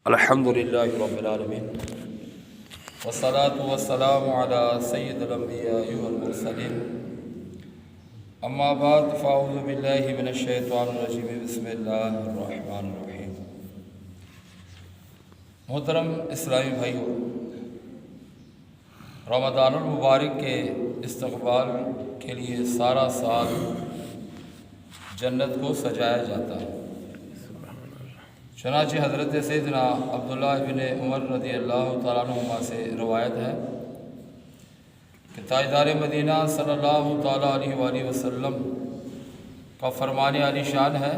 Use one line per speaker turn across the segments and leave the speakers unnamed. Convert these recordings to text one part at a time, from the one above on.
الحمدللہ رب العالمین والصلاة والسلام علی سید الانبیاء والمرسلین اما بعد فاعوذ باللہ من الشیطان الرجیم بسم اللہ الرحمن الرحیم۔ محترم اسلامی بھائیو، رمضان المبارک کے استقبال کے لیے سارا سال جنت کو سجایا جاتا ہے۔ چنانچہ حضرت سیدنا عبداللہ ابن عمر رضی اللہ تعالیٰ عنہما سے روایت ہے کہ تاجدار مدینہ صلی اللہ تعالیٰ علیہ وآلہ وسلم کا فرمان عالی شان ہے،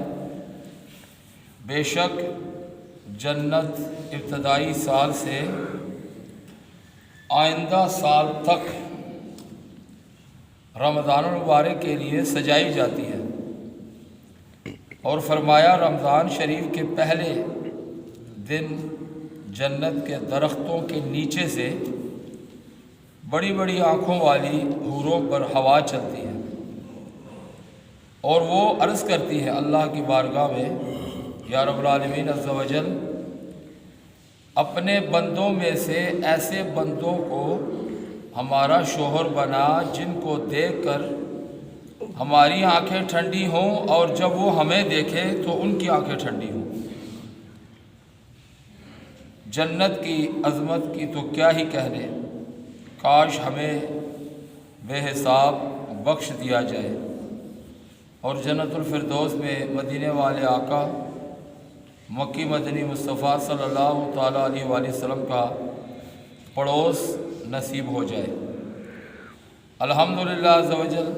بے شک جنت ابتدائی سال سے آئندہ سال تک رمضان المبارک کے لیے سجائی جاتی ہے، اور فرمایا رمضان شریف کے پہلے دن جنت کے درختوں کے نیچے سے بڑی بڑی آنکھوں والی حوروں پر ہوا چلتی ہے، اور وہ عرض کرتی ہے اللہ کی بارگاہ میں، یا رب العالمین عز و جل، اپنے بندوں میں سے ایسے بندوں کو ہمارا شوہر بنا جن کو دیکھ کر ہماری آنکھیں ٹھنڈی ہوں، اور جب وہ ہمیں دیکھے تو ان کی آنکھیں ٹھنڈی ہوں۔ جنت کی عظمت کی تو کیا ہی کہنے، کاش ہمیں بے حساب بخش دیا جائے، اور جنت الفردوس میں مدینے والے آقا مکی مدنی مصطفیٰ صلی اللہ تعالیٰ علیہ وآلہ وسلم کا پڑوس نصیب ہو جائے۔ الحمدللہ عز و جل،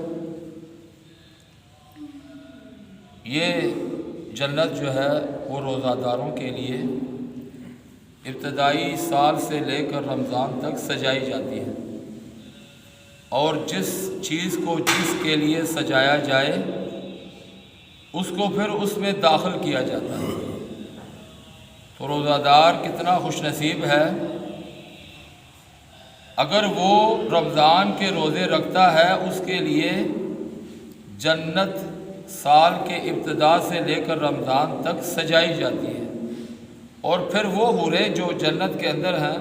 یہ جنت جو ہے وہ روزہ داروں کے لیے ابتدائی سال سے لے کر رمضان تک سجائی جاتی ہے، اور جس چیز کو جس کے لیے سجایا جائے اس کو پھر اس میں داخل کیا جاتا ہے۔ تو روزہ دار کتنا خوش نصیب ہے اگر وہ رمضان کے روزے رکھتا ہے، اس کے لیے جنت سال کے ابتدا سے لے کر رمضان تک سجائی جاتی ہے، اور پھر وہ حوریں جو جنت کے اندر ہیں،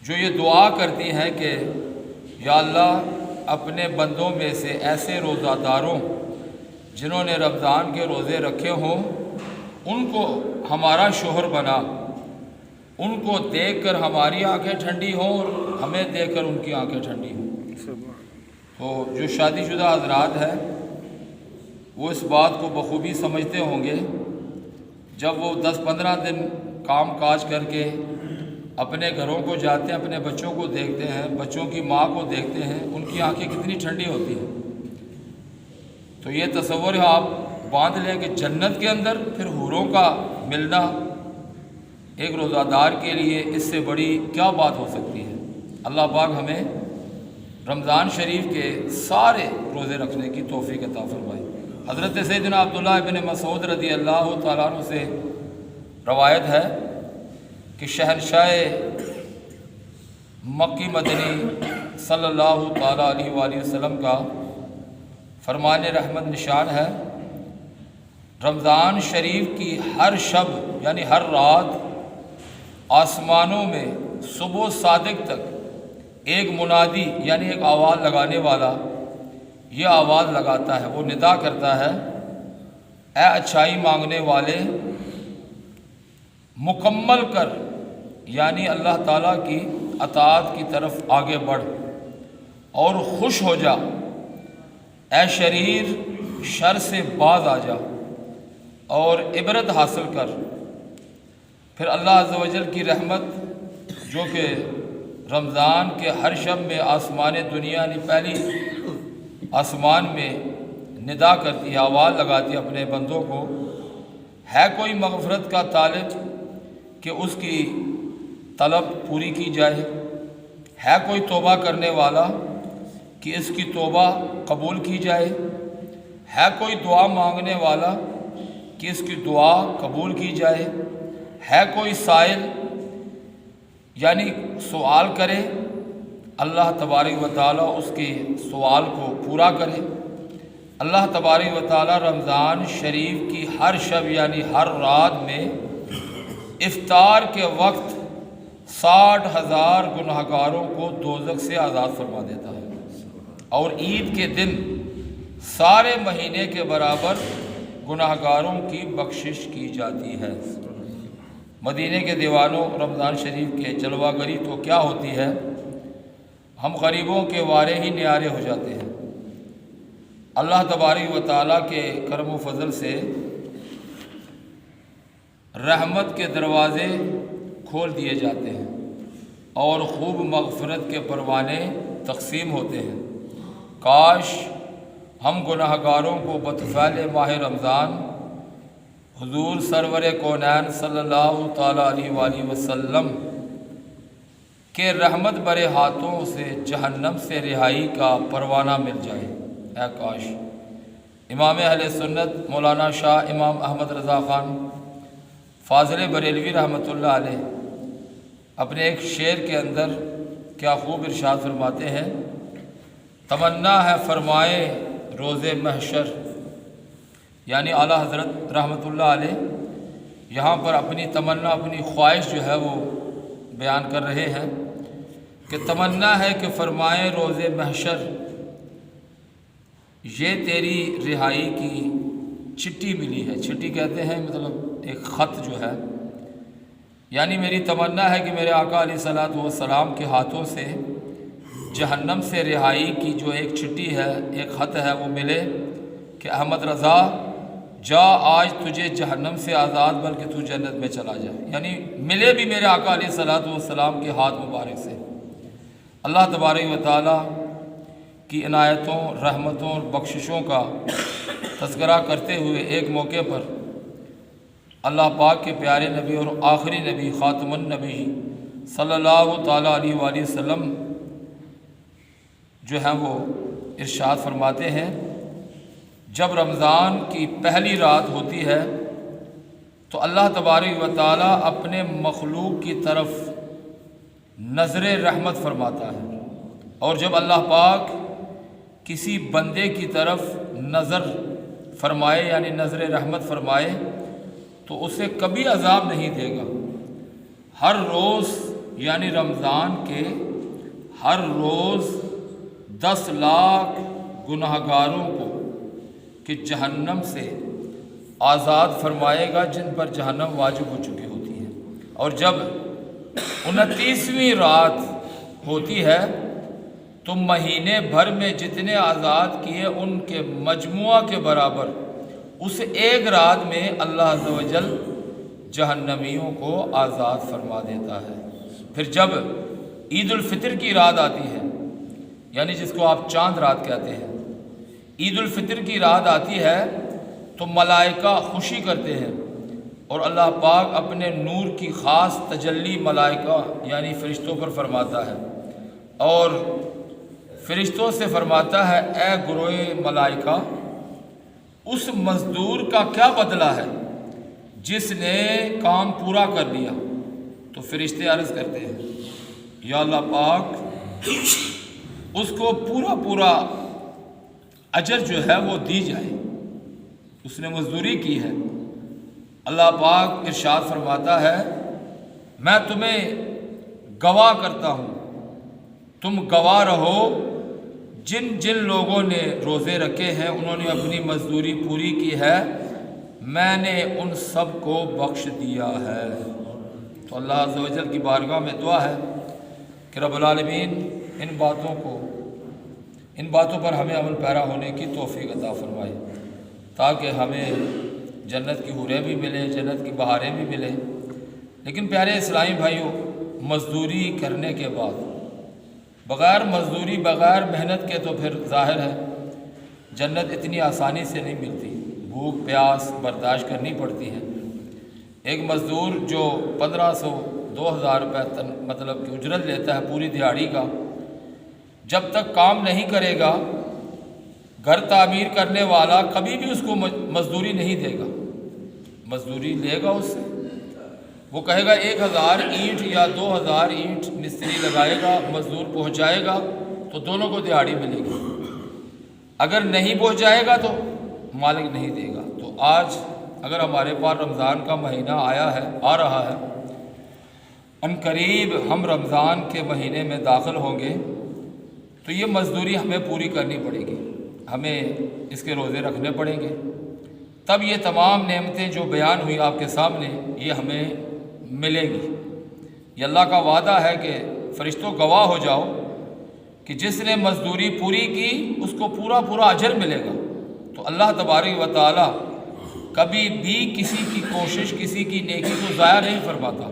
جو یہ دعا کرتی ہیں کہ یا اللہ اپنے بندوں میں سے ایسے روزہ داروں جنہوں نے رمضان کے روزے رکھے ہوں ان کو ہمارا شوہر بنا، ان کو دیکھ کر ہماری آنکھیں ٹھنڈی ہوں اور ہمیں دیکھ کر ان کی آنکھیں ٹھنڈی ہوں۔ تو جو شادی شدہ حضرات ہیں وہ اس بات کو بخوبی سمجھتے ہوں گے، جب وہ 10-15 دن کام کاج کر کے اپنے گھروں کو جاتے ہیں، اپنے بچوں کو دیکھتے ہیں، بچوں کی ماں کو دیکھتے ہیں، ان کی آنکھیں کتنی ٹھنڈی ہوتی ہیں۔ تو یہ تصور ہے آپ باندھ لیں کہ جنت کے اندر پھر حوروں کا ملنا ایک روزہ دار کے لیے اس سے بڑی کیا بات ہو سکتی ہے۔ اللہ پاک ہمیں رمضان شریف کے سارے روزے رکھنے کی توفیق عطا فرمائے۔ حضرت سیدنا عبداللہ ابن مسعود رضی اللہ تعالیٰ عنہ سے روایت ہے کہ شہنشاہ مکی مدنی صلی اللہ تعالیٰ علیہ وآلہ وسلم کا فرمان رحمت نشان ہے، رمضان شریف کی ہر شب یعنی ہر رات آسمانوں میں صبح صادق تک ایک منادی یعنی ایک آواز لگانے والا یہ آواز لگاتا ہے، وہ ندا کرتا ہے، اے اچھائی مانگنے والے مکمل کر، یعنی اللہ تعالیٰ کی اطاعت کی طرف آگے بڑھ اور خوش ہو جا، اے شریر شر سے باز آ جا اور عبرت حاصل کر۔ پھر اللہ عز و جل کی رحمت جو کہ رمضان کے ہر شب میں آسمان دنیا یعنی پہلی آسمان میں ندا کرتی ہے، آواز لگاتی ہے اپنے بندوں کو، ہے کوئی مغفرت کا طالب کہ اس کی طلب پوری کی جائے، ہے کوئی توبہ کرنے والا کہ اس کی توبہ قبول کی جائے، ہے کوئی دعا مانگنے والا کہ اس کی دعا قبول کی جائے، ہے کوئی سائل یعنی سوال کرے، اللہ تبارک و تعالیٰ اس کے سوال کو پورا کرے۔ اللہ تبارک و تعالیٰ رمضان شریف کی ہر شب یعنی ہر رات میں افطار کے وقت 60,000 گناہگاروں کو دوزخ سے آزاد فرما دیتا ہے، اور عید کے دن سارے مہینے کے برابر گناہگاروں کی بخشش کی جاتی ہے۔ مدینے کے دیوانوں، رمضان شریف کے جلوہ گری تو کیا ہوتی ہے، ہم غریبوں کے وارے ہی نیارے ہو جاتے ہیں۔ اللہ تبارک و تعالیٰ کے کرم و فضل سے رحمت کے دروازے کھول دیے جاتے ہیں اور خوب مغفرت کے پروانے تقسیم ہوتے ہیں۔ کاش ہم گناہگاروں کو بطفیل ماہ رمضان حضور سرور کونین صلی اللہ تعالیٰ علیہ وآلہ وسلم کے رحمت برے ہاتھوں سے جہنم سے رہائی کا پروانہ مل جائے، اے کاش۔ امام اہل سنت مولانا شاہ امام احمد رضا خان فاضل بریلوی رحمۃ اللہ علیہ اپنے ایک شعر کے اندر کیا خوب ارشاد فرماتے ہیں، تمنا ہے فرمائے روز محشر، یعنی اعلیٰ حضرت رحمۃ اللہ علیہ یہاں پر اپنی تمنا، اپنی خواہش جو ہے وہ بیان کر رہے ہیں کہ تمنا ہے کہ فرمائے روز محشر، یہ تیری رہائی کی چٹھی ملی ہے۔ چٹھی کہتے ہیں مطلب ایک خط جو ہے، یعنی میری تمنا ہے کہ میرے آقا علیہ الصلوۃ والسلام کے ہاتھوں سے جہنم سے رہائی کی جو ایک چٹھی ہے، ایک خط ہے، وہ ملے کہ احمد رضا جا، آج تجھے جہنم سے آزاد، بلکہ تو جنت میں چلا جائے، یعنی ملے بھی میرے آقا علیہ الصلوۃ والسلام کے ہاتھ مبارک سے۔ اللہ تبارک و تعالیٰ کی عنایتوں، رحمتوں اور بخششوں کا تذکرہ کرتے ہوئے ایک موقع پر اللہ پاک کے پیارے نبی اور آخری نبی خاتم النبی صلی اللہ تعالیٰ علیہ وآلہ وسلم جو ہیں وہ ارشاد فرماتے ہیں، جب رمضان کی پہلی رات ہوتی ہے تو اللہ تبارک و تعالیٰ اپنے مخلوق کی طرف نظر رحمت فرماتا ہے، اور جب اللہ پاک کسی بندے کی طرف نظر فرمائے، یعنی نظر رحمت فرمائے، تو اسے کبھی عذاب نہیں دے گا۔ ہر روز یعنی رمضان کے ہر روز 10 لاکھ گناہگاروں کو کہ جہنم سے آزاد فرمائے گا، جن پر جہنم واجب ہو چکی ہوتی ہے۔ اور جب 29ویں رات ہوتی ہے تو مہینے بھر میں جتنے آزاد کیے ان کے مجموعہ کے برابر اس ایک رات میں اللہ عز و جل جہنمیوں کو آزاد فرما دیتا ہے۔ پھر جب عید الفطر کی رات آتی ہے، یعنی جس کو آپ چاند رات کہتے ہیں، عید الفطر کی رات آتی ہے تو ملائکہ خوشی کرتے ہیں اور اللہ پاک اپنے نور کی خاص تجلی ملائکہ یعنی فرشتوں پر فرماتا ہے، اور فرشتوں سے فرماتا ہے، اے گروہ ملائکہ، اس مزدور کا کیا بدلہ ہے جس نے کام پورا کر لیا؟ تو فرشتے عرض کرتے ہیں، یا اللہ پاک اس کو پورا اجر جو ہے وہ دی جائے، اس نے مزدوری کی ہے۔ اللہ پاک ارشاد فرماتا ہے، میں تمہیں گواہ کرتا ہوں، تم گواہ رہو، جن جن لوگوں نے روزے رکھے ہیں انہوں نے اپنی مزدوری پوری کی ہے، میں نے ان سب کو بخش دیا ہے۔ تو اللہ عز و جل کی بارگاہ میں دعا ہے کہ رب العالمین ان باتوں پر ہمیں عمل پیرا ہونے کی توفیق عطا فرمائے، تاکہ ہمیں جنت کی حوریں بھی ملیں، جنت کی بہاریں بھی ملیں۔ لیکن پیارے اسلامی بھائیوں، مزدوری کرنے کے بعد بغیر مزدوری، بغیر محنت کے تو پھر ظاہر ہے جنت اتنی آسانی سے نہیں ملتی، بھوک پیاس برداشت کرنی پڑتی ہے۔ ایک مزدور جو 1500 2000 روپے مطلب کہ اجرت لیتا ہے پوری دیہاڑی کا، جب تک کام نہیں کرے گا، گھر تعمیر کرنے والا کبھی بھی اس کو مزدوری نہیں دے گا۔ مزدوری لے گا اس سے، وہ کہے گا 1000 اینٹ یا 2000 اینٹ مستری لگائے گا، مزدور پہنچائے گا تو دونوں کو دیہاڑی ملے گی، اگر نہیں پہنچائے گا تو مالک نہیں دے گا۔ تو آج اگر ہمارے پاس رمضان کا مہینہ آ رہا ہے، عنقریب ہم رمضان کے مہینے میں داخل ہوں گے، تو یہ مزدوری ہمیں پوری کرنی پڑے گی، ہمیں اس کے روزے رکھنے پڑیں گے، تب یہ تمام نعمتیں جو بیان ہوئی آپ کے سامنے یہ ہمیں ملیں گی۔ یہ اللہ کا وعدہ ہے کہ فرشتوں گواہ ہو جاؤ کہ جس نے مزدوری پوری کی اس کو پورا اجر ملے گا۔ تو اللہ تبارک و تعالی کبھی بھی کسی کی کوشش، کسی کی نیکی کو ضائع نہیں فرماتا۔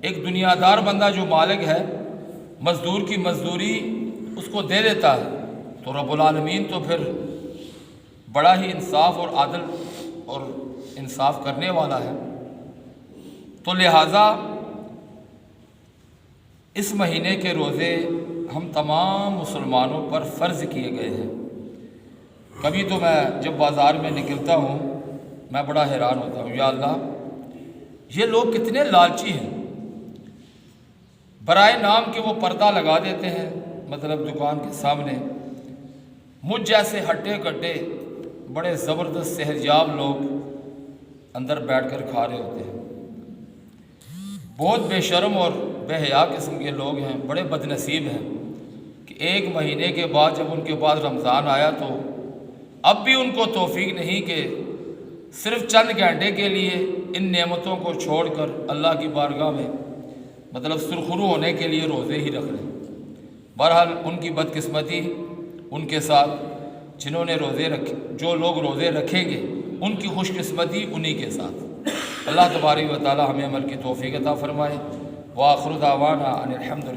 ایک دنیا دار بندہ جو مالک ہے، مزدور کی مزدوری اس کو دے دیتا ہے، تو رب العالمین تو پھر بڑا ہی انصاف اور عادل اور انصاف کرنے والا ہے۔ تو لہٰذا اس مہینے کے روزے ہم تمام مسلمانوں پر فرض کیے گئے ہیں۔ کبھی تو میں جب بازار میں نکلتا ہوں میں بڑا حیران ہوتا ہوں، یا اللہ یہ لوگ کتنے لالچی ہیں، برائے نام کہ وہ پردہ لگا دیتے ہیں مطلب دکان کے سامنے، مجھ جیسے ہٹے کٹے بڑے زبردست صحتیاب لوگ اندر بیٹھ کر کھا رہے ہوتے ہیں۔ بہت بے شرم اور بے حیا قسم کے لوگ ہیں، بڑے بد نصیب ہیں کہ ایک مہینے کے بعد جب ان کے پاس رمضان آیا تو اب بھی ان کو توفیق نہیں کہ صرف چند گھنٹے کے لیے ان نعمتوں کو چھوڑ کر اللہ کی بارگاہ میں مطلب سرخرو ہونے کے لیے روزے ہی رکھ لیں۔ بہرحال ان کی بدقسمتی ان کے ساتھ، جنہوں نے روزے رکھے، جو لوگ روزے رکھیں گے ان کی خوش قسمتی انہی کے ساتھ۔ اللہ تبارک و تعالی ہمیں عمل کی توفیق عطا فرمائے۔ وآخر دعوانا ان الحمد